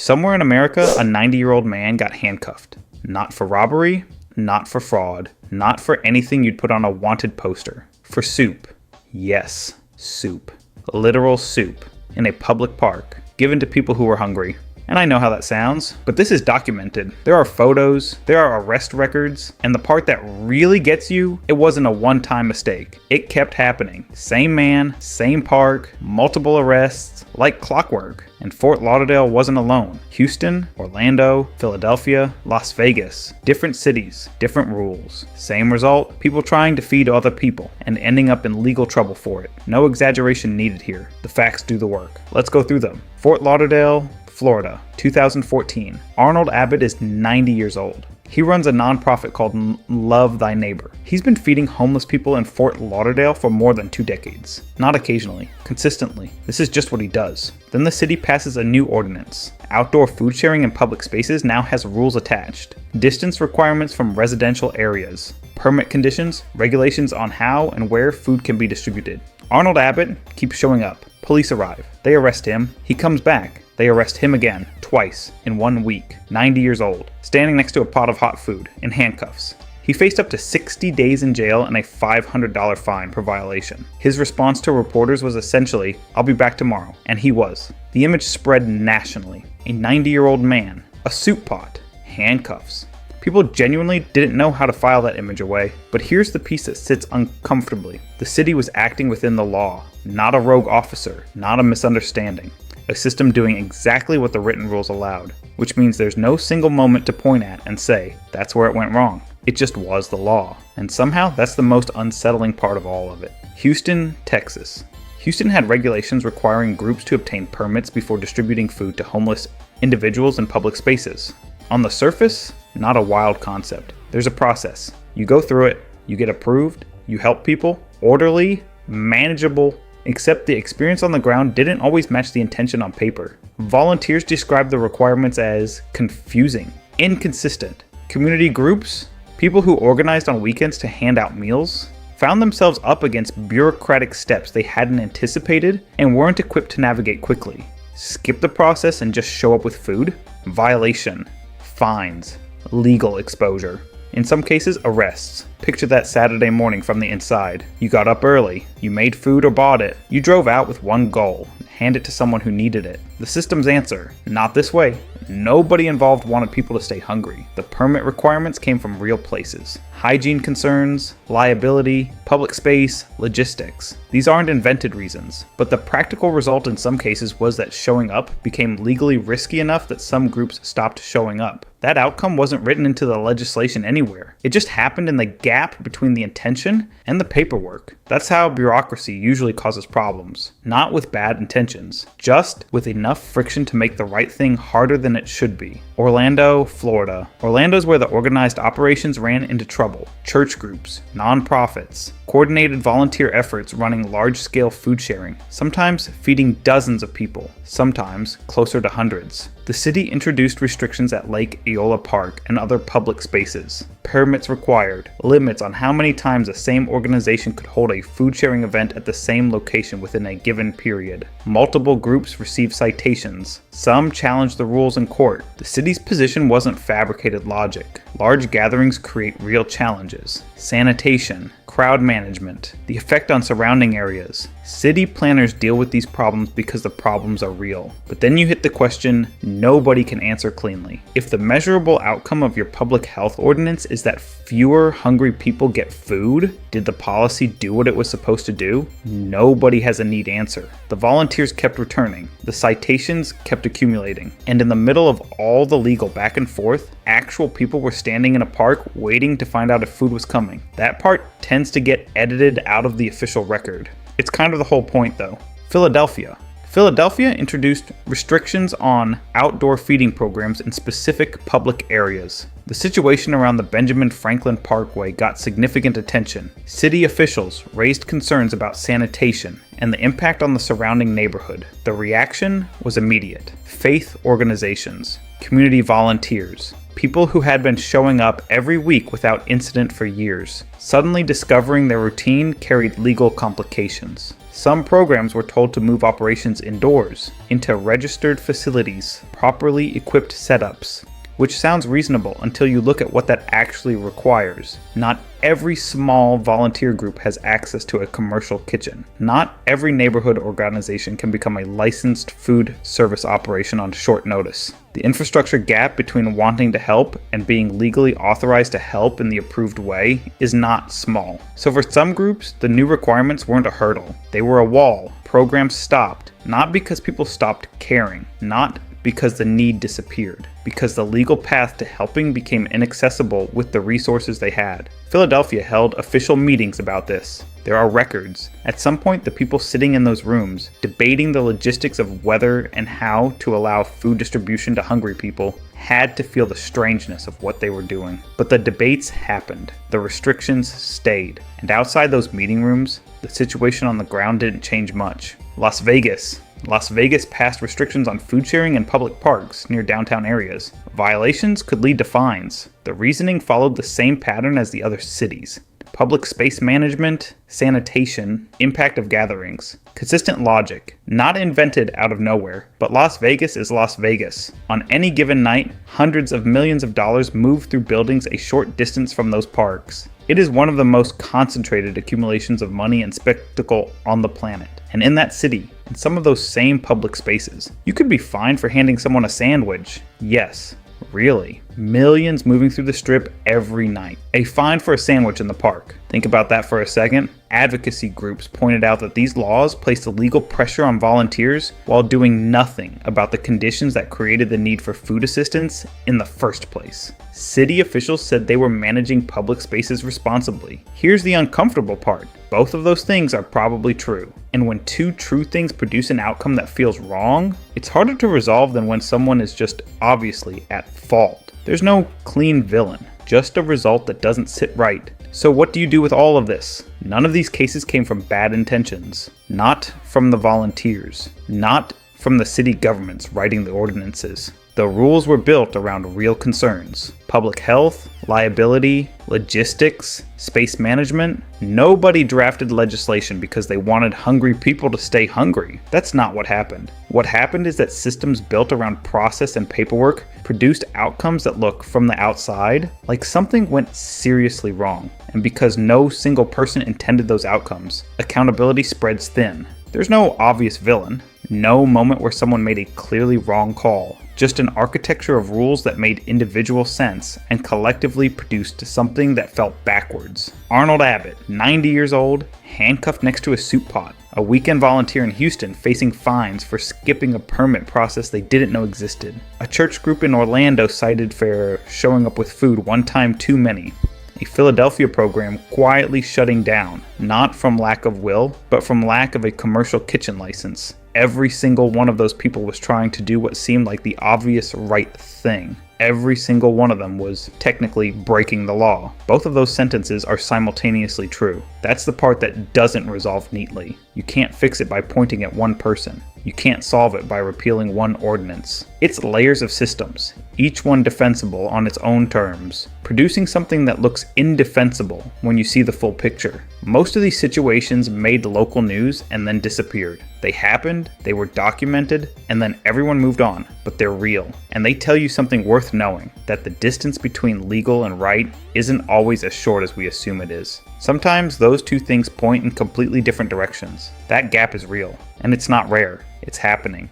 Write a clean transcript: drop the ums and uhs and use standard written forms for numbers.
Somewhere in America, a 90-year-old man got handcuffed. Not for robbery, not for fraud, not for anything you'd put on a wanted poster. For soup. Yes, soup. Literal soup. In a public park, given to people who were hungry. And I know how that sounds, but this is documented. There are photos, there are arrest records, and the part that really gets you, it wasn't a one-time mistake. It kept happening. Same man, same park, multiple arrests, like clockwork. And Fort Lauderdale wasn't alone. Houston, Orlando, Philadelphia, Las Vegas. Different cities, different rules. Same result, people trying to feed other people and ending up in legal trouble for it. No exaggeration needed here. The facts do the work. Let's go through them. Fort Lauderdale, Florida, 2014. Arnold Abbott is 90 years old. He runs a nonprofit called Love Thy Neighbor. He's been feeding homeless people in Fort Lauderdale for more than 2 decades. Not occasionally, consistently. This is just what he does. Then the city passes a new ordinance. Outdoor food sharing in public spaces now has rules attached. Distance requirements from residential areas. Permit conditions, regulations on how and where food can be distributed. Arnold Abbott keeps showing up. Police arrive. They arrest him. He comes back. They arrest him again, twice, in 1 week, 90 years old, standing next to a pot of hot food, in handcuffs. He faced up to 60 days in jail and a $500 fine per violation. His response to reporters was essentially, "I'll be back tomorrow," and he was. The image spread nationally. A 90-year-old man, a soup pot, handcuffs. People genuinely didn't know how to file that image away. But here's the piece that sits uncomfortably. The city was acting within the law, not a rogue officer, not a misunderstanding. A system doing exactly what the written rules allowed, which means there's no single moment to point at and say, that's where it went wrong. It just was the law. And somehow that's the most unsettling part of all of it. Houston, Texas. Houston had regulations requiring groups to obtain permits before distributing food to homeless individuals in public spaces. On the surface, not a wild concept. There's a process. You go through it, you get approved, you help people, orderly, manageable, except the experience on the ground didn't always match the intention on paper. Volunteers described the requirements as confusing, inconsistent. Community groups, people who organized on weekends to hand out meals, found themselves up against bureaucratic steps they hadn't anticipated and weren't equipped to navigate quickly. Skip the process and just show up with food? Violation, fines, legal exposure. In some cases, arrests. Picture that Saturday morning from the inside. You got up early, you made food or bought it, you drove out with one goal, hand it to someone who needed it. The system's answer, not this way. Nobody involved wanted people to stay hungry. The permit requirements came from real places. Hygiene concerns, liability, public space, logistics. These aren't invented reasons, but the practical result in some cases was that showing up became legally risky enough that some groups stopped showing up. That outcome wasn't written into the legislation anywhere. It just happened in the gap between the intention and the paperwork. That's how bureaucracy usually causes problems. Not with bad intentions, just with enough friction to make the right thing harder than it should be. Orlando, Florida. Orlando's where the organized operations ran into trouble. Church groups, nonprofits, coordinated volunteer efforts running large-scale food sharing, sometimes feeding dozens of people, sometimes closer to hundreds. The city introduced restrictions at Lake Eola Park and other public spaces. Permits required, limits on how many times the same organization could hold a food sharing event at the same location within a given period. Multiple groups received citations. Some challenged the rules in court. The city's position wasn't fabricated logic. Large gatherings create real challenges. Sanitation, crowd management, the effect on surrounding areas. City planners deal with these problems because the problems are real. But then you hit the question nobody can answer cleanly. If the measurable outcome of your public health ordinance is that fewer hungry people get food, did the policy do what it was supposed to do? Nobody has a neat answer. The volunteers kept returning. The citations kept accumulating. And in the middle of all the legal back and forth, actual people were standing in a park waiting to find out if food was coming. That part tends to get edited out of the official record. It's kind of the whole point though. Philedelphia. Philadelphia introduced restrictions on outdoor feeding programs in specific public areas. The situation around the Benjamin Franklin Parkway got significant attention. City officials raised concerns about sanitation and the impact on the surrounding neighborhood. The reaction was immediate. Faith organizations, community volunteers, people who had been showing up every week without incident for years, suddenly discovering their routine carried legal complications. Some programs were told to move operations indoors, into registered facilities, properly equipped setups, which sounds reasonable until you look at what that actually requires. Not every small volunteer group has access to a commercial kitchen. Not every neighborhood organization can become a licensed food service operation on short notice. The infrastructure gap between wanting to help and being legally authorized to help in the approved way is not small. So for some groups, the new requirements weren't a hurdle. They were a wall. Programs stopped, not because people stopped caring, not because the need disappeared, because the legal path to helping became inaccessible with the resources they had. Philadelphia held official meetings about this. There are records. At some point, the people sitting in those rooms, debating the logistics of whether and how to allow food distribution to hungry people, had to feel the strangeness of what they were doing. But the debates happened. The restrictions stayed. And outside those meeting rooms, the situation on the ground didn't change much. Las Vegas passed restrictions on food sharing in public parks near downtown areas. Violations could lead to fines. The reasoning followed the same pattern as the other cities. Public space management, sanitation, impact of gatherings. Consistent logic, not invented out of nowhere, but Las Vegas is Las Vegas. On any given night, hundreds of millions of dollars move through buildings a short distance from those parks. It is one of the most concentrated accumulations of money and spectacle on the planet. And in that city, in some of those same public spaces, you could be fined for handing someone a sandwich. Yes, really. Millions moving through the strip every night. A fine for a sandwich in the park. Think about that for a second. Advocacy groups pointed out that these laws placed legal pressure on volunteers while doing nothing about the conditions that created the need for food assistance in the first place. City officials said they were managing public spaces responsibly. Here's the uncomfortable part. Both of those things are probably true. And when two true things produce an outcome that feels wrong, it's harder to resolve than when someone is just obviously at fault. There's no clean villain, just a result that doesn't sit right. So what do you do with all of this? None of these cases came from bad intentions. Not from the volunteers. Not from the city governments writing the ordinances. The rules were built around real concerns. Public health, liability, logistics, space management. Nobody drafted legislation because they wanted hungry people to stay hungry. That's not what happened. What happened is that systems built around process and paperwork produced outcomes that look, from the outside, like something went seriously wrong. And because no single person intended those outcomes, accountability spreads thin. There's no obvious villain. No moment where someone made a clearly wrong call. Just an architecture of rules that made individual sense and collectively produced something that felt backwards. Arnold Abbott, 90 years old, handcuffed next to a soup pot. A weekend volunteer in Houston facing fines for skipping a permit process they didn't know existed. A church group in Orlando cited for showing up with food one time too many. A Philadelphia program quietly shutting down, not from lack of will, but from lack of a commercial kitchen license. Every single one of those people was trying to do what seemed like the obvious right thing. Every single one of them was technically breaking the law. Both of those sentences are simultaneously true. That's the part that doesn't resolve neatly. You can't fix it by pointing at one person. You can't solve it by repealing one ordinance. It's layers of systems, each one defensible on its own terms, producing something that looks indefensible when you see the full picture. Most of these situations made local news and then disappeared. They happened, they were documented, and then everyone moved on, but they're real. And they tell you something worth knowing, that the distance between legal and right isn't always as short as we assume it is. Sometimes those two things point in completely different directions. That gap is real, and it's not rare. It's happening.